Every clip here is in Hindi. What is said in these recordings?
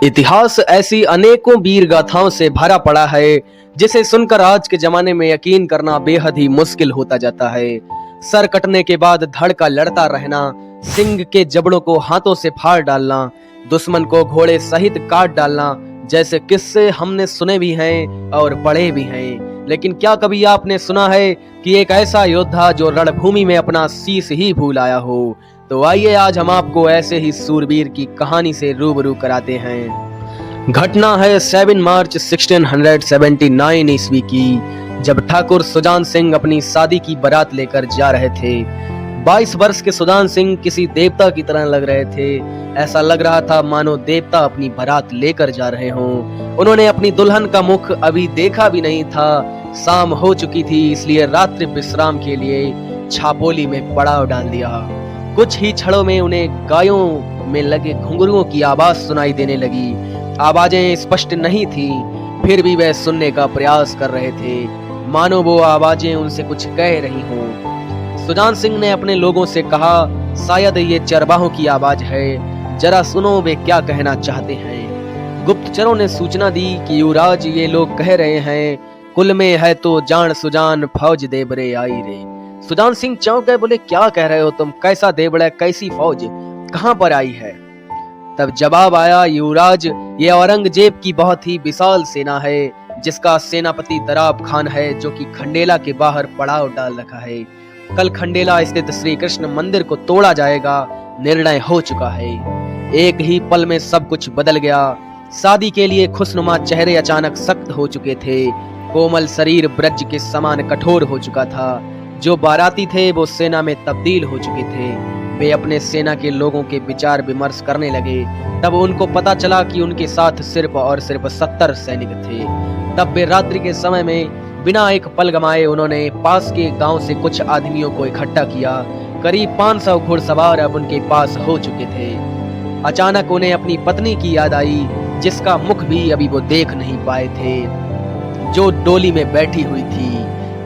इतिहास ऐसी अनेकों वीर गाथाओं से भरा पड़ा है जिसे सुनकर आज के जमाने में यकीन करना बेहद ही मुश्किल होता जाता है। सर कटने के बाद धड़ का लड़ता रहना, सिंह के जबड़ों को हाथों से फाड़ डालना, दुश्मन को घोड़े सहित काट डालना जैसे किस्से हमने सुने भी हैं और पढ़े भी हैं। लेकिन क्या कभी आपने सुना है कि एक ऐसा योद्धा जो रणभूमि में अपना शीश ही भूल आया हो? तो आइए आज हम आपको ऐसे ही सूरवीर की कहानी से रूबरू कराते हैं। घटना है 7 मार्च 1679 ईस्वी की, जब ठाकुर सुजान सिंह अपनी शादी की बारात लेकर जा रहे थे। 22 वर्ष के सुजान सिंह किसी देवता की तरह लग रहे थे। ऐसा लग रहा था मानो देवता अपनी बारात लेकर जा रहे हों। उन्होंने अपनी दुल्हन का मुख अभी देखा भी नहीं था। शाम हो चुकी थी, इसलिए रात्रि विश्राम के लिए छापोली में पड़ाव डाल दिया। कुछ ही क्षणों में उन्हें गायों में लगे घुंघरुओं की आवाज सुनाई देने लगी। आवाजें स्पष्ट नहीं थी, फिर भी वह सुनने का प्रयास कर रहे थे, मानो वो आवाजें उनसे कुछ कह रही हों। सुजान सिंह ने अपने लोगों से कहा, शायद ये चरवाहों की आवाज है, जरा सुनो वे क्या कहना चाहते हैं। गुप्तचरों ने सूचना दी कि युवराज, ये लोग कह रहे हैं, कुल में है तो जान सुजान, फौज देबरे आई रे। सुजान सिंह चौंक गए, बोले, क्या कह रहे हो तुम? कैसा देवड़ा, कैसी फौज, कहां पर आई है? तब जवाब आया, युवराज, ये औरंगजेब की बहुत ही विशाल सेना है, जिसका सेनापति दराब खान है, जो कि खंडेला के बाहर पड़ाव डाल रखा है। कल खंडेला स्थित श्री कृष्ण मंदिर को तोड़ा जाएगा, निर्णय हो चुका है। एक ही पल में सब कुछ बदल गया। शादी के लिए खुशनुमा चेहरे अचानक सख्त हो चुके थे। कोमल शरीर ब्रज के समान कठोर हो चुका था। जो बाराती थे वो सेना में तब्दील हो चुके थे। वे अपने सेना के लोगों के विचार विमर्श करने लगे। तब उनको पता चला कि उनके साथ सिर्फ और सिर्फ 70 सैनिक थे। तब वे रात्रि के समय में बिना एक पल गमाए उन्होंने पास के गांव से कुछ आदमियों को इकट्ठा किया। करीब 500 घुड़सवार अब उनके पास हो चुके थे। अचानक उन्हें अपनी पत्नी की याद आई, जिसका मुख भी अभी वो देख नहीं पाए थे, जो डोली में बैठी हुई थी।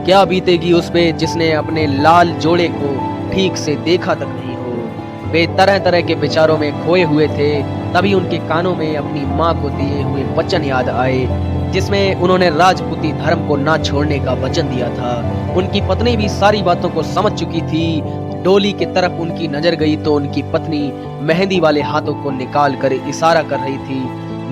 क्या बीतेगी उस पे जिसने अपने लाल जोड़े को ठीक से देखा तक नहीं हो। वे तरह तरह के विचारों में खोए हुए थे। तभी उनके कानों में अपनी माँ को दिए हुए वचन याद आए, जिसमें उन्होंने राजपूती धर्म को ना छोड़ने का वचन दिया था। उनकी पत्नी भी सारी बातों को समझ चुकी थी। डोली की तरफ उनकी नजर गई तो उनकी पत्नी मेहंदी वाले हाथों को निकाल कर इशारा कर रही थी।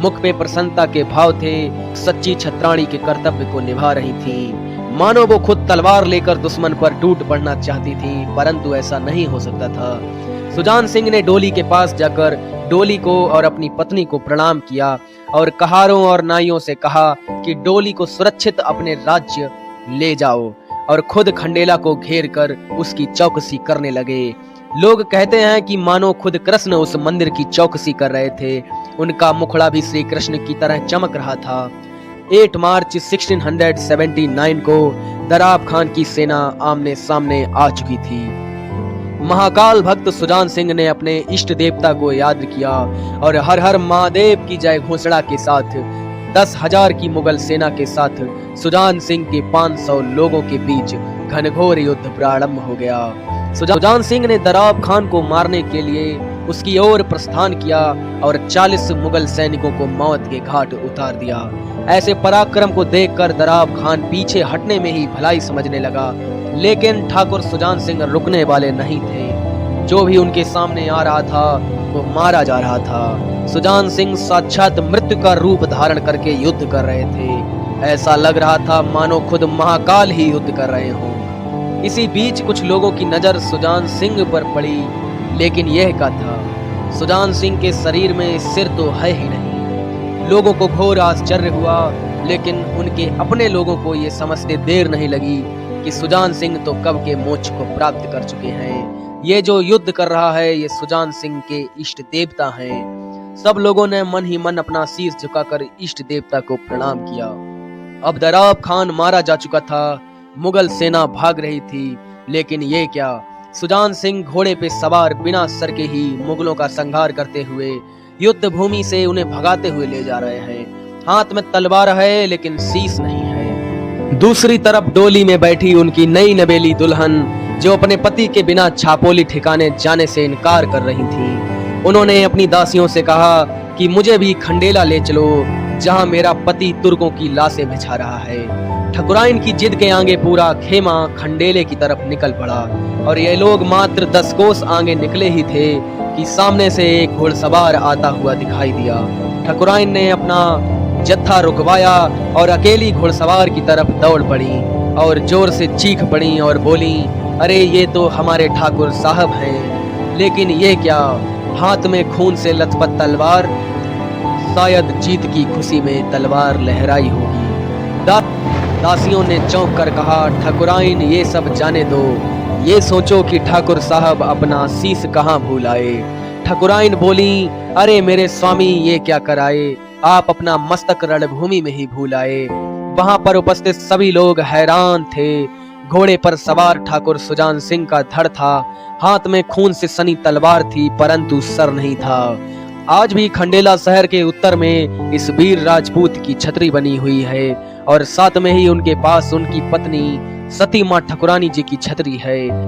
मुख पे प्रसन्नता के भाव थे। सच्ची छत्राणी के कर्तव्य को निभा रही थी, मानो वो खुद तलवार लेकर दुश्मन पर टूट पड़ना चाहती थी, परंतु ऐसा नहीं हो सकता था। सुजान सिंह ने डोली के पास जाकर डोली को और अपनी पत्नी को प्रणाम किया और कहारों और नाइयों से कहा कि डोली को सुरक्षित अपने राज्य ले जाओ, और खुद खंडेला को घेर कर उसकी चौकसी करने लगे। लोग कहते हैं कि मानो खुद कृष्ण उस मंदिर की चौकसी कर रहे थे। उनका मुखड़ा भी श्री कृष्ण की तरह चमक रहा था। 8 मार्च 1679 को दराब खान की सेना आमने सामने आ चुकी थी। महाकाल भक्त सुजान सिंह ने अपने इष्ट देवता को याद किया और हर हर महादेव की जय घोषणा के साथ 10,000 की मुगल सेना के साथ सुजान सिंह के 500 लोगों के बीच घनघोर युद्ध प्रारंभ हो गया। सुजान सिंह ने दराब खान को मारने के लिए उसकी ओर प्रस्थान किया और 40 मुगल सैनिकों को मौत के घाट उतार दिया। ऐसे पराक्रम को देखकर दराब खान पीछे हटने में ही भलाई समझने लगा, लेकिन ठाकुर सुजान सिंह रुकने वाले नहीं थे। जो भी उनके सामने आ रहा था वो मारा जा रहा था। सुजान सिंह साक्षात मृत्यु का रूप धारण करके युद्ध कर रहे थे। ऐसा लग रहा था मानो खुद महाकाल ही युद्ध कर रहे हों। इसी बीच कुछ लोगों की नजर सुजान सिंह पर पड़ी, लेकिन यह क्या था? सुजान सिंह के शरीर में सिर तो है ही नहीं। लोगों को घोर आश्चर्य हुआ, लेकिन उनके अपने लोगों को ये समझते देर नहीं लगी कि सुजान सिंह तो कब के मोक्ष को प्राप्त कर चुके हैं। ये जो युद्ध कर रहा है ये सुजान सिंह के इष्ट देवता हैं। सब लोगों ने मन ही मन अपना शीश झुकाकर इष्ट देवता को प्रणाम किया। अब दराब खान मारा जा चुका था। मुगल सेना भाग रही थी, लेकिन ये क्या, सुजान सिंह घोड़े पे सवार बिना सर के ही मुगलों का संहार करते हुए युद्ध भूमि से उन्हें भगाते हुए ले जा रहे हैं। हाथ में तलवार है लेकिन शीश नहीं है। दूसरी तरफ डोली में बैठी उनकी नई नवेली दुल्हन, जो अपने पति के बिना छापोली ठिकाने जाने से इनकार कर रही थी। उन्होंने अपनी दासियों से कहा कि मुझे भी खंडेला ले चलो, जहां मेरा पति तुर्कों की लाशें बिछा रहा है। ठकुराइन की जिद के आगे पूरा खेमा खंडेले की तरफ निकल पड़ा और ये लोग मात्र 10 कोस आगे निकले ही थे कि सामने से एक घुड़सवार आता हुआ दिखाई दिया। ठकुराइन ने अपना जत्था रुकवाया और अकेली घुड़सवार की तरफ दौड़ पड़ी और जोर से चीख पड़ी और बोली, अरे ये तो हमारे ठाकुर साहब हैं, लेकिन ये क्या, हाथ में खून से लथपथ तलवार, शायद जीत की खुशी में तलवार लहराई होगी। दासियों ने चौंक कर कहा, ठकुराइन ये सब जाने दो, ये सोचो कि ठाकुर साहब अपना शीश कहाँ भूल आए। ठकुराइन बोली, अरे मेरे स्वामी ये क्या कराए, आप अपना मस्तक रणभूमि में ही भूल आए। वहां पर उपस्थित सभी लोग हैरान थे। घोड़े पर सवार ठाकुर सुजान सिंह का धड़ था, हाथ में खून से सनी तलवार थी, परंतु सर नहीं था। आज भी खंडेला शहर के उत्तर में इस वीर राजपूत की छतरी बनी हुई है और साथ में ही उनके पास उनकी पत्नी सती मां ठकुरानी जी की छतरी है।